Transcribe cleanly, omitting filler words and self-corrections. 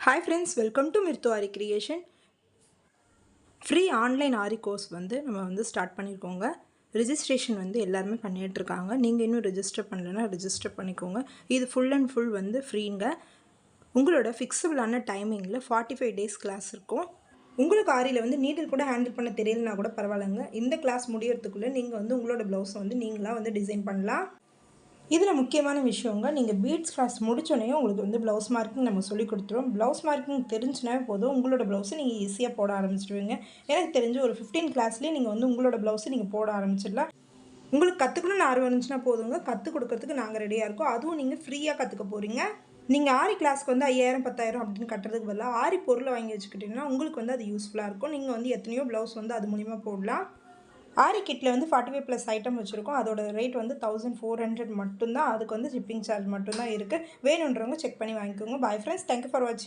Hi friends, welcome to Mirthu Ari Creation. Free online aari course நம்ம start பண்ணியிருக்கோங்க. Registration எல்லாருமே பண்ணிகிட்டு இருக்காங்க. நீங்கள் இன்னும் ரெஜிஸ்டர் பண்ணலைன்னா ரெஜிஸ்டர் பண்ணிக்கோங்க. இது ஃபுல் அண்ட் ஃபுல் ஃப்ரீங்க. உங்களோட ஃபிக்ஸபிளான டைமிங்கில் 45 டேஸ் கிளாஸ் இருக்கும். உங்களுக்கு ஆரியில் நீடில் கூட ஹேண்டில் பண்ண தெரியலனா கூட பரவாயில்லைங்க. இந்த கிளாஸ் முடியறதுக்குள்ளே நீங்கள் உங்களோட ப்ளவுஸை நீங்களாக டிசைன் பண்ணலாம். இதில் முக்கியமான விஷயங்க, நீங்கள் பீட்ஸ் கிளாஸ் முடிச்சோடனே உங்களுக்கு ப்ளவுஸ் மார்க்கிங் நம்ம சொல்லி கொடுத்துருவோம். ப்ளவுஸ் மார்க்கிங் தெரிஞ்சுனாவே போதும், உங்களோட ப்ளவுஸை நீங்கள் ஈஸியாக போட ஆரம்பிச்சிடுவீங்க. எனக்கு தெரிஞ்சு ஒரு 15 கிளாஸ்லேயே நீங்கள் உங்களோட ப்ளவுஸை நீங்கள் போட ஆரம்பிச்சிடலாம். உங்களுக்கு கற்றுக்கணும்னு ஆர்வம் இருந்துச்சுன்னா போதுங்க, கற்றுக் கொடுக்கறதுக்கு நாங்கள் ரெடியாக இருக்கோம். அதுவும் நீங்கள் ஃப்ரீயாக கற்றுக்க போகிறீங்க. நீங்கள் ஆரி கிளாஸ்க்கு 5000 10,000 அப்படின்னு கட்டுறதுக்கு பதிலாக ஆரி பொருளை வாங்கி வச்சுக்கிட்டிங்கன்னா உங்களுக்கு அது யூஸ்ஃபுல்லாக இருக்கும். நீங்கள் எத்தனையோ ப்ளவுஸ் அது மூலிமா போடலாம். ஆரி கிட்டில் 45 ப்ளஸ் ஐட்டம் வச்சுருக்கோம். அதோட ரேட் 1400 மட்டும்தான். அதுக்கு ஷிப்பிங் சார்ஜ் மட்டும்தான் இருக்குது. வேணுன்றவங்க செக் பண்ணி வாங்கிக்கோங்க. பாய் ஃப்ரெண்ட்ஸ், தேங்க்யூ ஃபார் வாட்சிங்.